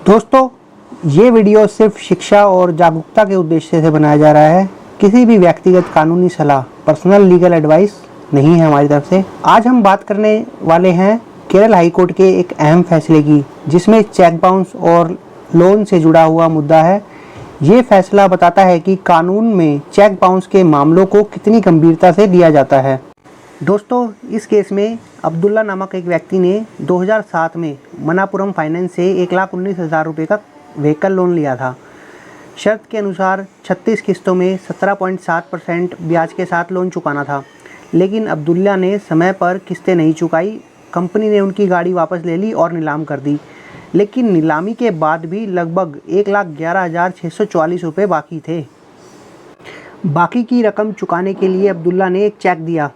दोस्तों, ये वीडियो सिर्फ शिक्षा और जागरूकता के उद्देश्य से बनाया जा रहा है। किसी भी व्यक्तिगत कानूनी सलाह, पर्सनल लीगल एडवाइस नहीं है हमारी तरफ से। आज हम बात करने वाले हैं केरल हाई कोर्ट के एक अहम फैसले की, जिसमें चेक बाउंस और लोन से जुड़ा हुआ मुद्दा है। ये फैसला बताता है कि कानून में चेक बाउंस के मामलों को कितनी गंभीरता से लिया जाता है। दोस्तों, इस केस में अब्दुल्ला नामक एक व्यक्ति ने 2007 में मनापुरम फाइनेंस से 1,19,000 रुपये का व्हीकल लोन लिया था। शर्त के अनुसार 36 किस्तों में 17.7% ब्याज के साथ लोन चुकाना था, लेकिन अब्दुल्ला ने समय पर किस्तें नहीं चुकाई। कंपनी ने उनकी गाड़ी वापस ले ली और नीलाम कर दी, लेकिन नीलामी के बाद भी लगभग 1,11,644 रुपये बाकी थे। बाकी की रकम चुकाने के लिए अब्दुल्ला ने एक चेक दिया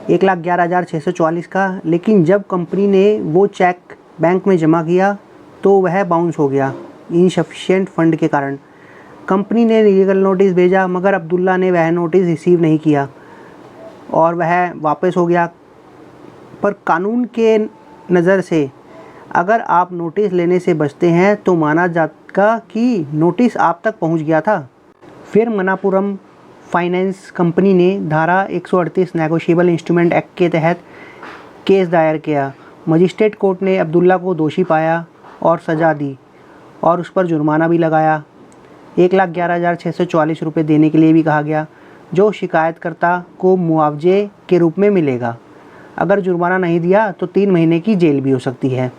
1,11,644 का, लेकिन जब कंपनी ने वो चेक बैंक में जमा किया तो वह बाउंस हो गया इनसफिशिएंट फंड के कारण। कंपनी ने लीगल नोटिस भेजा, मगर अब्दुल्ला ने वह नोटिस रिसीव नहीं किया और वह वापस हो गया। पर कानून के नज़र से अगर आप नोटिस लेने से बचते हैं तो माना जाएगा कि नोटिस आप तक पहुंच गया था। फिर मनापुरम फाइनेंस कंपनी ने धारा 138 नेगोशिएबल इंस्ट्रूमेंट एक्ट के तहत केस दायर किया। मजिस्ट्रेट कोर्ट ने अब्दुल्ला को दोषी पाया और सज़ा दी और उस पर जुर्माना भी लगाया। 1,11,644 रुपये देने के लिए भी कहा गया, जो शिकायतकर्ता को मुआवजे के रूप में मिलेगा। अगर जुर्माना नहीं दिया तो 3 महीने की जेल भी हो सकती है।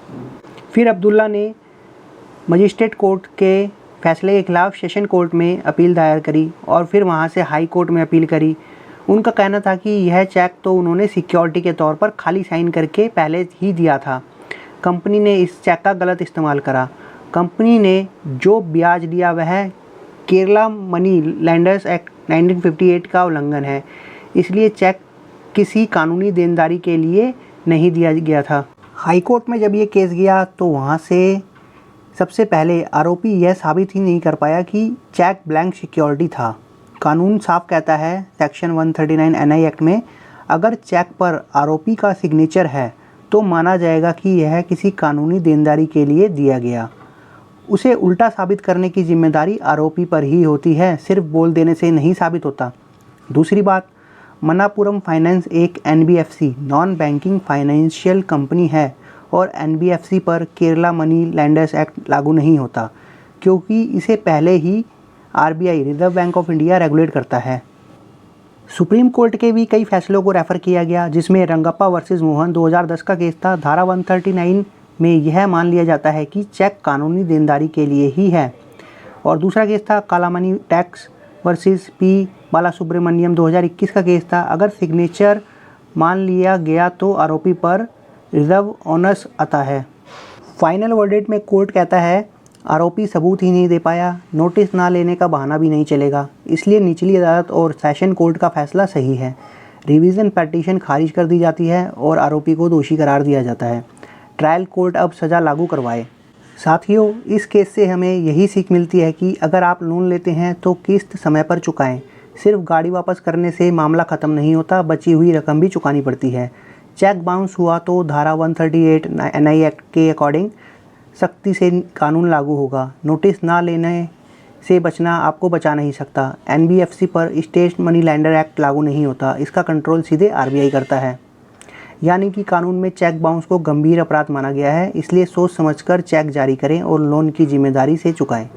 फिर अब्दुल्ला ने मजिस्ट्रेट कोर्ट के फैसले के खिलाफ सेशन कोर्ट में अपील दायर करी और फिर वहां से हाई कोर्ट में अपील करी। उनका कहना था कि यह चेक तो उन्होंने सिक्योरिटी के तौर पर खाली साइन करके पहले ही दिया था। कंपनी ने इस चेक का गलत इस्तेमाल करा। कंपनी ने जो ब्याज दिया वह केरला मनी लैंडर्स एक्ट 1958 का उल्लंघन है, इसलिए चेक किसी कानूनी देनदारी के लिए नहीं दिया गया था। हाई कोर्ट में जब ये केस गया तो वहाँ से सबसे पहले आरोपी यह साबित ही नहीं कर पाया कि चेक ब्लैंक सिक्योरिटी था। कानून साफ कहता है सेक्शन 139 एनआई एक्ट में, अगर चेक पर आरोपी का सिग्नेचर है तो माना जाएगा कि यह किसी कानूनी देनदारी के लिए दिया गया। उसे उल्टा साबित करने की जिम्मेदारी आरोपी पर ही होती है, सिर्फ बोल देने से नहीं साबित होता। दूसरी बात, मनापुरम फाइनेंस एक NBFC non banking financial company है और एनबीएफसी पर केरला मनी लैंडर्स एक्ट लागू नहीं होता, क्योंकि इसे पहले ही RBI Reserve Bank of India regulate करता है। सुप्रीम कोर्ट के भी कई फैसलों को रेफ़र किया गया, जिसमें रंगप्पा वर्सेस मोहन 2010 का केस था। धारा 139 में यह मान लिया जाता है कि चेक कानूनी देनदारी के लिए ही है। और दूसरा केस था कालामनी टैक्स वर्सेस पी बालासुब्रमण्यम 2021 का केस था। अगर सिग्नेचर मान लिया गया तो आरोपी पर रिजर्व ऑनर्स आता है। फाइनल वर्डिक्ट में कोर्ट कहता है आरोपी सबूत ही नहीं दे पाया, नोटिस ना लेने का बहाना भी नहीं चलेगा, इसलिए निचली अदालत और सेशन कोर्ट का फैसला सही है। रिवीजन पिटीशन खारिज कर दी जाती है और आरोपी को दोषी करार दिया जाता है। ट्रायल कोर्ट अब सज़ा लागू करवाए। साथियों, इस केस से हमें यही सीख मिलती है कि अगर आप लोन लेते हैं तो किस्त समय पर चुकाएं। सिर्फ गाड़ी वापस करने से मामला ख़त्म नहीं होता, बची हुई रकम भी चुकानी पड़ती है। चेक बाउंस हुआ तो धारा 138 एनआई एक्ट के अकॉर्डिंग सख्ती से कानून लागू होगा। नोटिस ना लेने से बचना आपको बचा नहीं सकता। एनबीएफसी पर स्टेट मनी लैंडर एक्ट लागू नहीं होता, इसका कंट्रोल सीधे आरबीआई करता है। यानी कि कानून में चेक बाउंस को गंभीर अपराध माना गया है, इसलिए सोच समझकर चेक जारी करें और लोन की जिम्मेदारी से चुकाएं।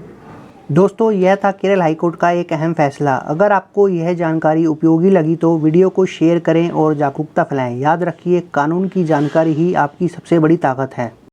दोस्तों, यह था केरल हाईकोर्ट का एक अहम फैसला। अगर आपको यह जानकारी उपयोगी लगी तो वीडियो को शेयर करें और जागरूकता फैलाएं। याद रखिए, कानून की जानकारी ही आपकी सबसे बड़ी ताकत है।